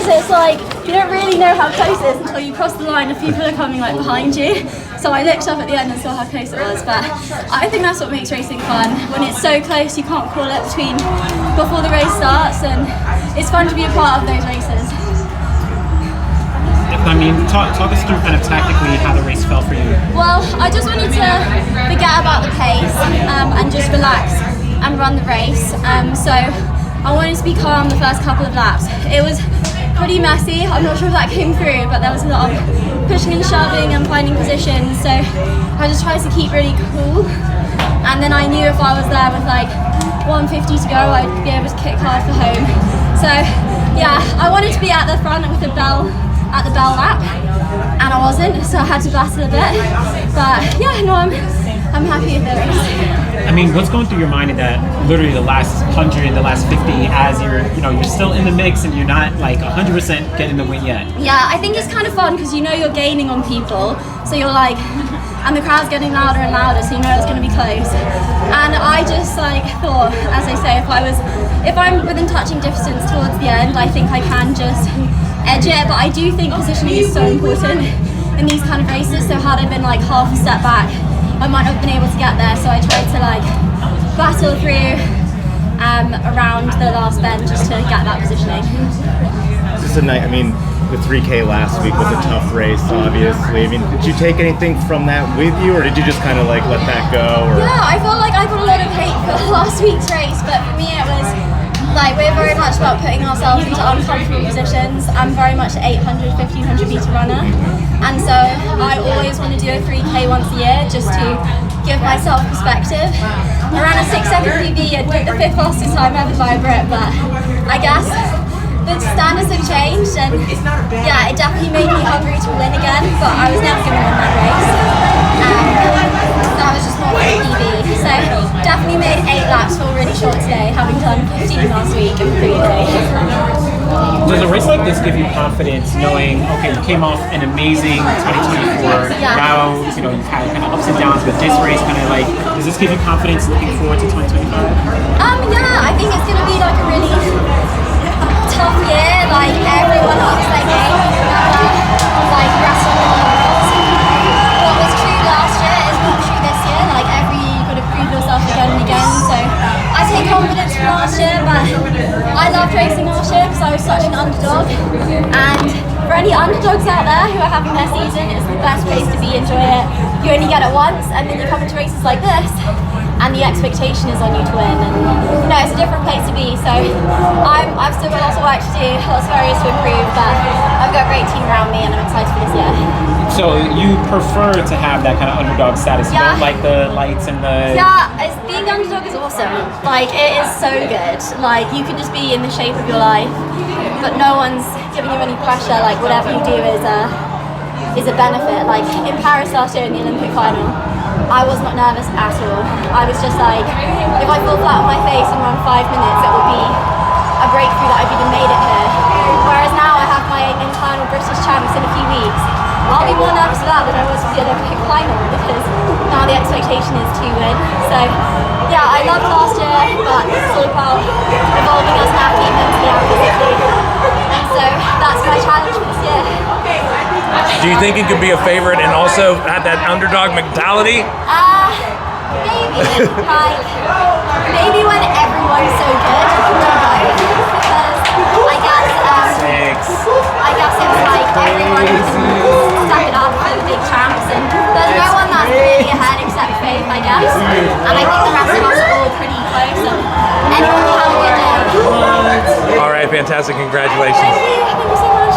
is, it's like you don't really know how close it is until you cross the line and people are coming like behind you. So I looked up at the end and saw how close it was, but I think that's what makes racing fun. When it's so close you can't call it before the race starts, and it's fun to be a part of those races. I mean, talk us through kind of tactically how the race felt for you. Well, I just wanted to forget about the pace and just relax and run the race. So I wanted to be calm the first couple of laps. It was pretty messy. I'm not sure if that came through, but there was a lot of pushing and shoving and finding positions. So I just tried to keep really cool. And then I knew if I was there with like 150 to go, I'd be able to kick hard for home. So yeah, I wanted to be at the front with the bell lap, and I wasn't, so I had to battle a bit. But yeah, no, I'm happy with the race. I mean, what's going through your mind in that literally the last 100, the last 50, as you're still in the mix and you're not like 100% getting the win yet? Yeah, I think it's kind of fun because you know you're gaining on people, so you're like, and the crowd's getting louder and louder, so you know it's going to be close. And I just like thought, as I say, if I'm within touching distance towards the end, I think I can just edge it. But I do think positioning is so important in these kind of races. So had I been like half a step back, I might not have been able to get there. So I tried to like battle through around the last bend just to get that positioning. Just a night. I mean, the 3K last week was a tough race, obviously. I mean, did you take anything from that with you, or did you just kind of like let that go? Or? Yeah, I felt like I got a lot of hate for last week's race, but for me it was like we're very much about putting ourselves into uncomfortable positions. I'm very much an 800, 1500 meter runner, and so I always want to do a 3K once a year just to give myself perspective. I ran a 6-second PB and did the 5th fastest time ever by a Brit, but I guess the standards have changed, and yeah, it definitely made me hungry to win again, but I was never going to win that race. That was just more for a PB. So definitely made 8 laps, feel really short today, having done 15 last week and 3 today. Does a race like this give you confidence knowing, okay, you came off an amazing 2024, Yeah. now, you've had kind of ups and downs, but this race kind of like, does this give you confidence looking forward to 2025? Yeah, I think it's going to be like a really tough year. Like everyone ups their game, like rest of the world. What was true last year is not true this year. Like every year you've got to prove yourself again and again. So I take confidence from last year, but I loved racing last year because I was such an underdog. And for any underdogs out there who are having their season, it's the best place to be. Enjoy it. You only get it once, and then you come into races like this, and the expectation is on you to win, and it's a different place to be. So I've still got lots of work to do, lots of areas to improve, but I've got a great team around me and I'm excited for this year. So you prefer to have that kind of underdog status? You don't like the lights and the... Yeah, being the underdog is awesome. Like, it is so good. Like, you can just be in the shape of your life, but no one's giving you any pressure. Like, whatever you do is a benefit. Like, in Paris last year in the Olympic final, I was not nervous at all. I was just like, if I fall flat on my face and run 5 minutes, it will be a breakthrough that I've even made it here. Whereas now I have my internal British champs in a few weeks. I'll be more nervous for that than I was for the Olympic final, because now the expectation is to win. So yeah, I loved last year, but it's all about evolving as an athlete mentally and physically. And so that's my challenge for this year. Do you think you could be a favorite and also have that underdog mentality? Maybe. Maybe when everyone's so good, because I guess it's like everyone is stepping up for the big champs, and there's no one that's really ahead except Faith, I guess. And I think the rest of us are all pretty close, and anyone can have a good day. All right, fantastic. Congratulations. Thank you so much.